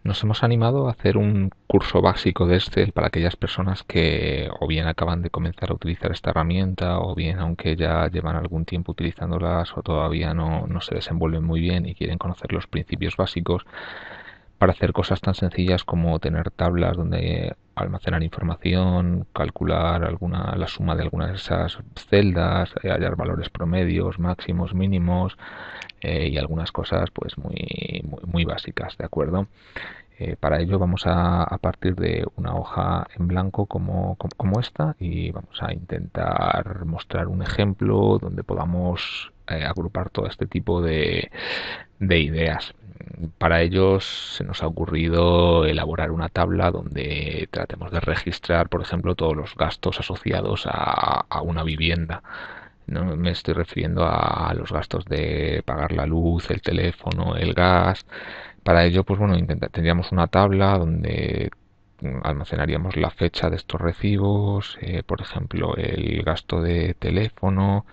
Nos hemos animado a hacer un curso básico de Excel para aquellas personas que o bien acaban de comenzar a utilizar esta herramienta o bien aunque ya llevan algún tiempo utilizándolas o todavía no se desenvuelven muy bien y quieren conocer los principios básicos para hacer cosas tan sencillas como tener tablas donde almacenar información, calcular la suma de algunas de esas celdas, hallar valores promedios, máximos, mínimos y algunas cosas pues muy básicas, ¿de acuerdo? Para ello vamos a partir de una hoja en blanco como esta y vamos a intentar mostrar un ejemplo donde podamos agrupar todo este tipo de ideas. Para ello se nos ha ocurrido elaborar una tabla donde tratemos de registrar, por ejemplo, todos los gastos asociados a una vivienda. No me estoy refiriendo a los gastos de pagar la luz, el teléfono, el gas. Para ello, pues bueno, tendríamos una tabla donde almacenaríamos la fecha de estos recibos, por ejemplo, el gasto de teléfono,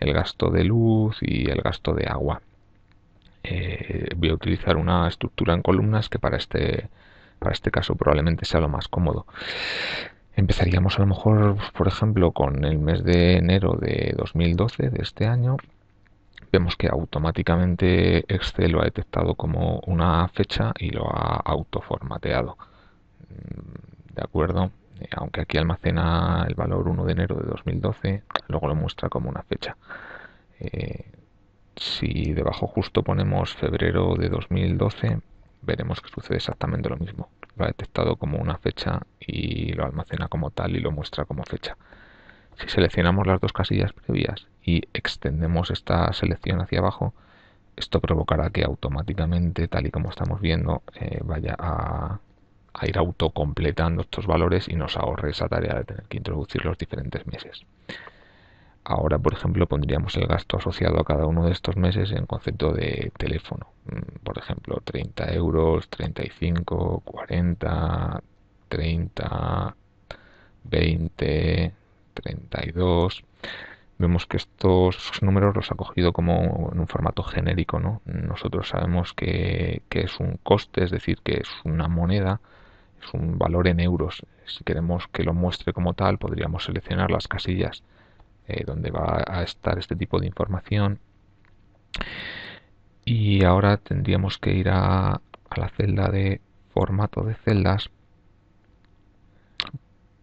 el gasto de luz y el gasto de agua. Voy a utilizar una estructura en columnas que para este caso probablemente sea lo más cómodo. Empezaríamos a lo mejor, por ejemplo, con el mes de enero de 2012 de este año. Vemos que automáticamente Excel lo ha detectado como una fecha y lo ha autoformateado. ¿De acuerdo? Aunque aquí almacena el valor 1 de enero de 2012, luego lo muestra como una fecha. Eh, si debajo justo ponemos febrero de 2012, veremos que sucede exactamente lo mismo. Lo ha detectado como una fecha y lo almacena como tal y lo muestra como fecha. Si seleccionamos las dos casillas previas y extendemos esta selección hacia abajo, esto provocará que automáticamente, tal y como estamos viendo, vaya a ir autocompletando estos valores y nos ahorre esa tarea de tener que introducir los diferentes meses. Ahora, por ejemplo, pondríamos el gasto asociado a cada uno de estos meses en concepto de teléfono. Por ejemplo, 30 euros, 35, 40, 30, 20, 32. Vemos que estos números los ha cogido como en un formato genérico, ¿no? Nosotros sabemos que es un coste, es decir, que es una moneda, es un valor en euros. Si queremos que lo muestre como tal, podríamos seleccionar las casillas donde va a estar este tipo de información. Y ahora tendríamos que ir a la celda de formato de celdas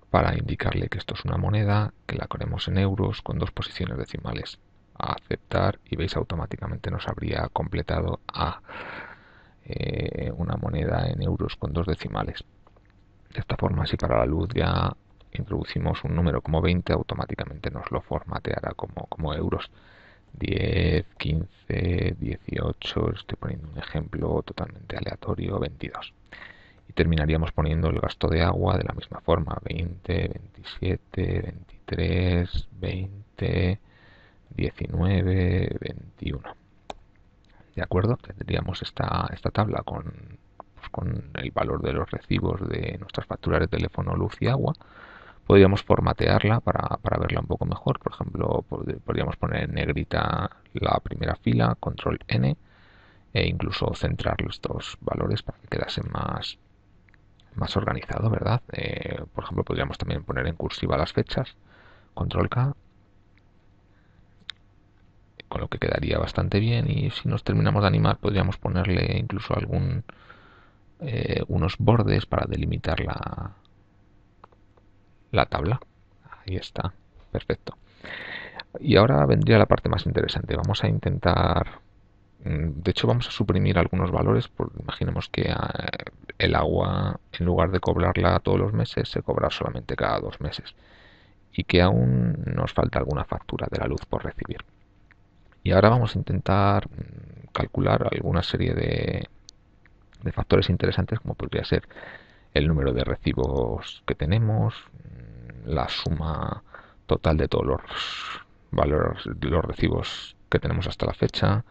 para indicarle que esto es una moneda, que la queremos en euros con dos posiciones decimales. A aceptar y veis automáticamente nos habría completado a una moneda en euros con dos decimales. De esta forma, si para la luz ya introducimos un número como 20, automáticamente nos lo formateará como euros. 10, 15, 18, estoy poniendo un ejemplo totalmente aleatorio, 22. Y terminaríamos poniendo el gasto de agua de la misma forma, 20, 27, 23, 20, 19, 21. ¿De acuerdo? Tendríamos esta tabla con el valor de los recibos de nuestras facturas de teléfono, luz y agua. Podríamos formatearla para verla un poco mejor. Por ejemplo, podríamos poner en negrita la primera fila, control N, e incluso centrar estos valores para que quedasen más organizado, ¿verdad? Por ejemplo, podríamos también poner en cursiva las fechas, control K, con lo que quedaría bastante bien. Y si nos terminamos de animar, podríamos ponerle incluso unos bordes para delimitar la tabla. Ahí está, perfecto. Y ahora vendría la parte más interesante. Vamos a intentar, de hecho vamos a suprimir algunos valores, porque imaginemos que el agua, en lugar de cobrarla todos los meses, se cobra solamente cada 2 meses y que aún nos falta alguna factura de la luz por recibir. Y ahora vamos a intentar calcular alguna serie de factores interesantes, como podría ser el número de recibos que tenemos, la suma total de todos los valores de los recibos que tenemos hasta la fecha,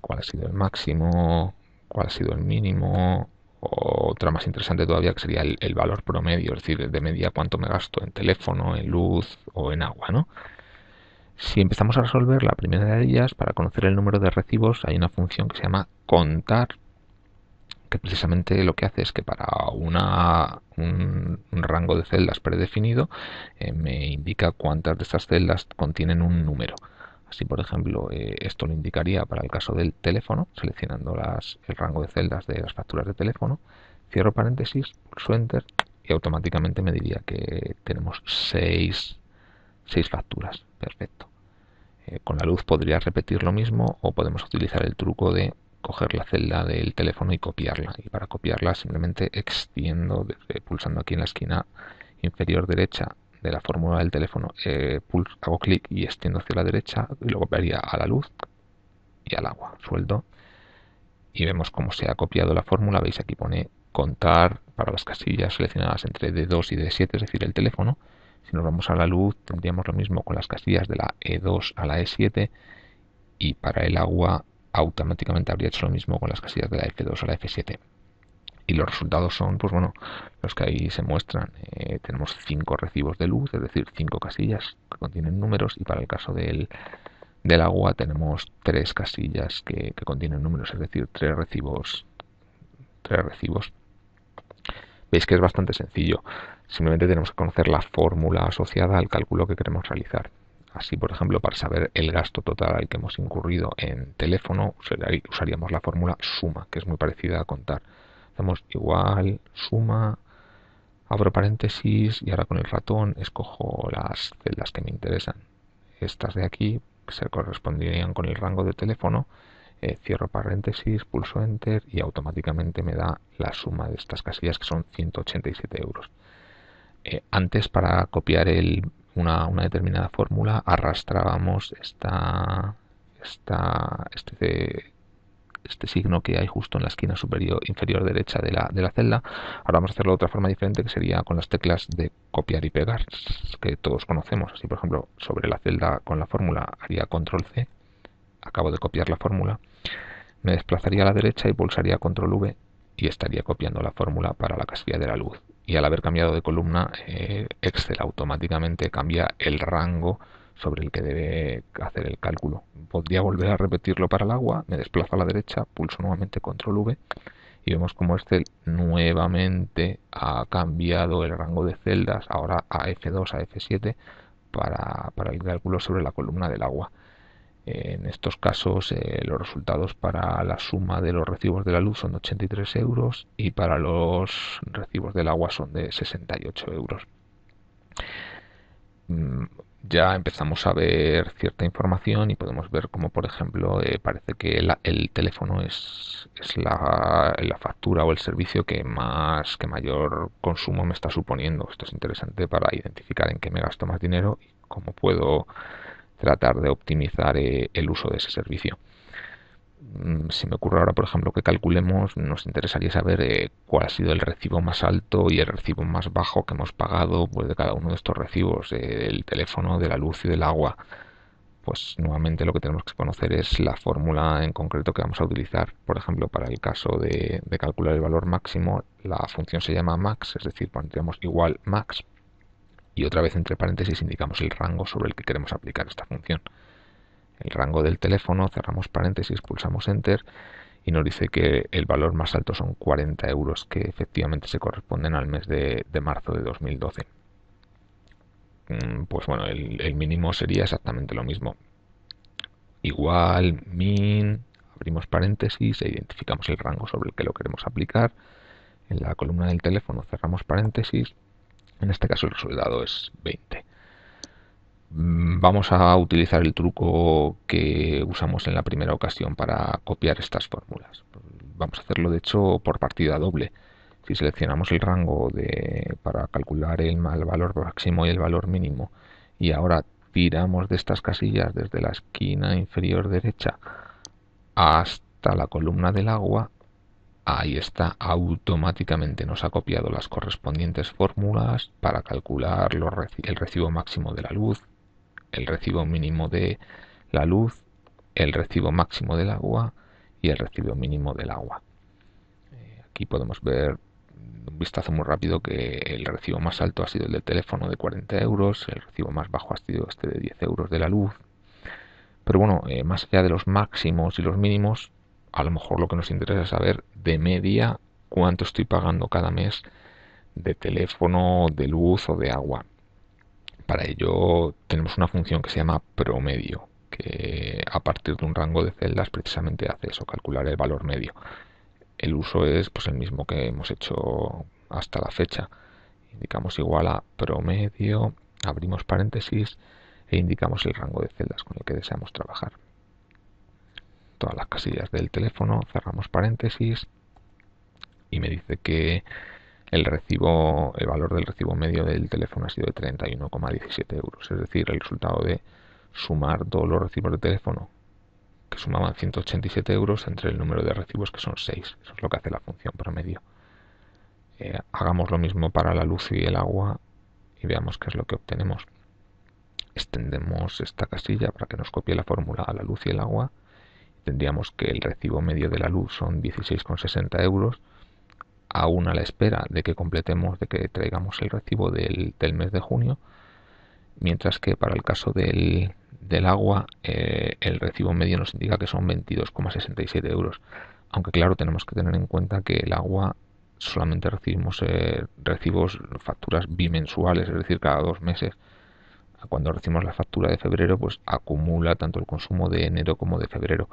cuál ha sido el máximo, cuál ha sido el mínimo, o otra más interesante todavía que sería el valor promedio, es decir, de media cuánto me gasto en teléfono, en luz o en agua, ¿no? Si empezamos a resolver la primera de ellas, para conocer el número de recibos hay una función que se llama contar que precisamente lo que hace es que para un rango de celdas predefinido me indica cuántas de estas celdas contienen un número. Así, por ejemplo, esto lo indicaría para el caso del teléfono, seleccionando el rango de celdas de las facturas de teléfono, cierro paréntesis, pulso Enter y automáticamente me diría que tenemos seis facturas. Perfecto. Con la luz podría repetir lo mismo o podemos utilizar el truco de coger la celda del teléfono y copiarla. Y para copiarla simplemente extiendo, pulsando aquí en la esquina inferior derecha de la fórmula del teléfono, hago clic y extiendo hacia la derecha y lo copiaría a la luz y al agua. Suelto y vemos cómo se ha copiado la fórmula. Veis aquí pone contar para las casillas seleccionadas entre D2 y D7, es decir, el teléfono. Si nos vamos a la luz tendríamos lo mismo con las casillas de la E2 a la E7 y para el agua automáticamente habría hecho lo mismo con las casillas de la F2 a la F7. Y los resultados son, pues bueno, los que ahí se muestran. Tenemos 5 recibos de luz, es decir, 5 casillas que contienen números, y para el caso del agua tenemos 3 casillas que contienen números, es decir, 3 recibos. 3 recibos. Veis que es bastante sencillo. Simplemente tenemos que conocer la fórmula asociada al cálculo que queremos realizar. Así, por ejemplo, para saber el gasto total al que hemos incurrido en teléfono, usaríamos la fórmula suma, que es muy parecida a contar. Hacemos igual, suma, abro paréntesis y ahora con el ratón escojo las celdas que me interesan. Estas de aquí se corresponderían con el rango de teléfono. Cierro paréntesis, pulso Enter y automáticamente me da la suma de estas casillas, que son 187 euros. Antes, para copiar una determinada fórmula, arrastrábamos este signo que hay justo en la esquina inferior derecha de la celda. Ahora vamos a hacerlo de otra forma diferente, que sería con las teclas de copiar y pegar, que todos conocemos. Así, por ejemplo, sobre la celda con la fórmula haría control C, acabo de copiar la fórmula, me desplazaría a la derecha y pulsaría control V y estaría copiando la fórmula para la casilla de la luz. Y al haber cambiado de columna, Excel automáticamente cambia el rango sobre el que debe hacer el cálculo. Podría volver a repetirlo para el agua, me desplazo a la derecha, pulso nuevamente control V y vemos como Excel nuevamente ha cambiado el rango de celdas, ahora a F2, a F7, para el cálculo sobre la columna del agua. En estos casos los resultados para la suma de los recibos de la luz son de 83 euros y para los recibos del agua son de 68 euros. Ya empezamos a ver cierta información y podemos ver como, por ejemplo, parece que el teléfono es la factura o el servicio que mayor consumo me está suponiendo. Esto es interesante para identificar en qué me gasto más dinero y cómo puedo tratar de optimizar el uso de ese servicio. Se me ocurre ahora, por ejemplo, que calculemos, nos interesaría saber cuál ha sido el recibo más alto y el recibo más bajo que hemos pagado, pues, de cada uno de estos recibos, del teléfono, de la luz y del agua. Pues nuevamente lo que tenemos que conocer es la fórmula en concreto que vamos a utilizar. Por ejemplo, para el caso de calcular el valor máximo, la función se llama max, es decir, pondríamos igual max y otra vez entre paréntesis indicamos el rango sobre el que queremos aplicar esta función. El rango del teléfono, cerramos paréntesis, pulsamos Enter y nos dice que el valor más alto son 40 euros, que efectivamente se corresponden al mes de marzo de 2012. Pues bueno, el mínimo sería exactamente lo mismo. Igual, min, abrimos paréntesis e identificamos el rango sobre el que lo queremos aplicar. En la columna del teléfono cerramos paréntesis. En este caso el resultado es 20. Vamos a utilizar el truco que usamos en la primera ocasión para copiar estas fórmulas. Vamos a hacerlo de hecho por partida doble. Si seleccionamos el rango para calcular el valor máximo y el valor mínimo y ahora tiramos de estas casillas desde la esquina inferior derecha hasta la columna del agua, ahí está, automáticamente nos ha copiado las correspondientes fórmulas para calcular el recibo máximo de la luz, el recibo mínimo de la luz, el recibo máximo del agua y el recibo mínimo del agua. Aquí podemos ver un vistazo muy rápido que el recibo más alto ha sido el del teléfono de 40 euros, el recibo más bajo ha sido este de 10 euros de la luz. Pero bueno, más allá de los máximos y los mínimos, a lo mejor lo que nos interesa es saber de media cuánto estoy pagando cada mes de teléfono, de luz o de agua. Para ello tenemos una función que se llama promedio, que a partir de un rango de celdas precisamente hace eso, calcular el valor medio. El uso es pues el mismo que hemos hecho hasta la fecha. Indicamos igual a promedio, abrimos paréntesis e indicamos el rango de celdas con el que deseamos trabajar. Todas las casillas del teléfono, cerramos paréntesis y me dice que el valor del recibo medio del teléfono ha sido de 31,17 euros. Es decir, el resultado de sumar todos los recibos de teléfono, que sumaban 187 euros, entre el número de recibos, que son 6. Eso es lo que hace la función promedio. Hagamos lo mismo para la luz y el agua y veamos qué es lo que obtenemos. Extendemos esta casilla para que nos copie la fórmula a la luz y el agua. Tendríamos que el recibo medio de la luz son 16,60 euros, aún a la espera de que completemos, de que traigamos el recibo del mes de junio, mientras que para el caso del agua el recibo medio nos indica que son 22,67 euros, aunque claro, tenemos que tener en cuenta que el agua solamente recibimos facturas bimensuales, es decir, cada 2 meses. Cuando recibimos la factura de febrero, pues acumula tanto el consumo de enero como de febrero.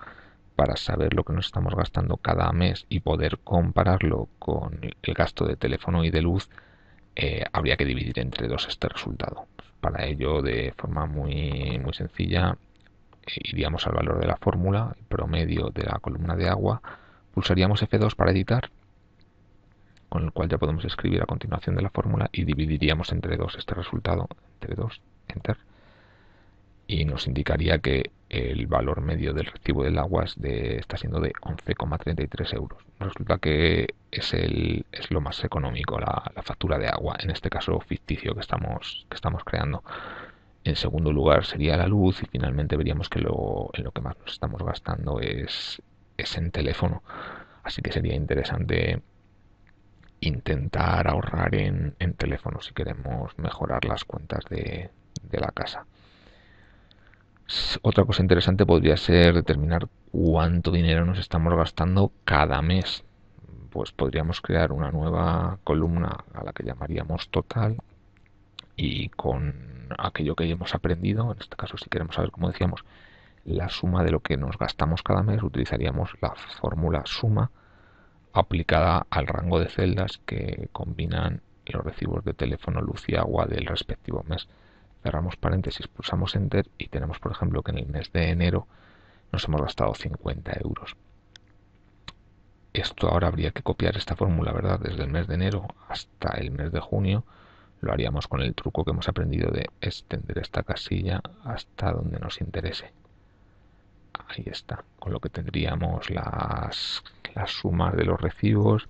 Para saber lo que nos estamos gastando cada mes y poder compararlo con el gasto de teléfono y de luz, habría que dividir entre 2 este resultado. Para ello, de forma muy sencilla, iríamos al valor de la fórmula, el promedio de la columna de agua, pulsaríamos F2 para editar, con el cual ya podemos escribir a continuación de la fórmula, y dividiríamos entre 2 este resultado, entre 2, enter, y nos indicaría que el valor medio del recibo del agua está siendo de 11,33 euros. Resulta que es lo más económico, la factura de agua, en este caso ficticio que estamos creando. En segundo lugar sería la luz, y finalmente veríamos que en lo que más nos estamos gastando es en teléfono. Así que sería interesante intentar ahorrar en teléfono si queremos mejorar las cuentas de la casa. Otra cosa interesante podría ser determinar cuánto dinero nos estamos gastando cada mes. Pues podríamos crear una nueva columna a la que llamaríamos total, y con aquello que hemos aprendido, en este caso si queremos saber, como decíamos, la suma de lo que nos gastamos cada mes, utilizaríamos la fórmula suma aplicada al rango de celdas que combinan los recibos de teléfono, luz y agua del respectivo mes. Cerramos paréntesis, pulsamos enter y tenemos, por ejemplo, que en el mes de enero nos hemos gastado 50 euros. Esto ahora habría que copiar esta fórmula, ¿verdad? Desde el mes de enero hasta el mes de junio. Lo haríamos con el truco que hemos aprendido de extender esta casilla hasta donde nos interese. Ahí está, con lo que tendríamos las sumas de los recibos: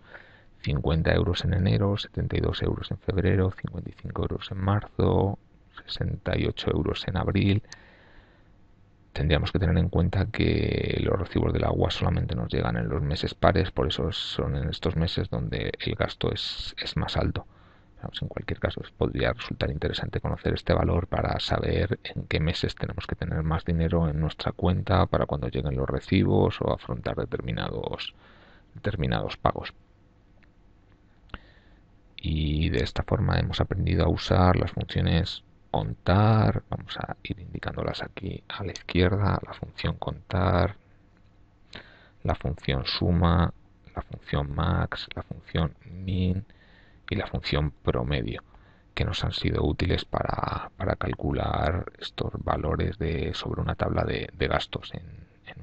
50 euros en enero, 72 euros en febrero, 55 euros en marzo, 68 euros en abril. Tendríamos que tener en cuenta que los recibos del agua solamente nos llegan en los meses pares, por eso son en estos meses donde el gasto es más alto. En cualquier caso, podría resultar interesante conocer este valor para saber en qué meses tenemos que tener más dinero en nuestra cuenta para cuando lleguen los recibos o afrontar determinados pagos. Y de esta forma hemos aprendido a usar las funciones contar. Vamos a ir indicándolas aquí a la izquierda: la función contar, la función suma, la función max, la función min y la función promedio, que nos han sido útiles para calcular estos valores sobre una tabla de gastos en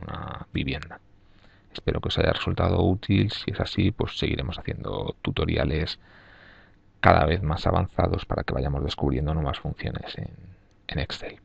una vivienda. Espero que os haya resultado útil. Si es así, pues seguiremos haciendo tutoriales cada vez más avanzados para que vayamos descubriendo nuevas funciones en Excel.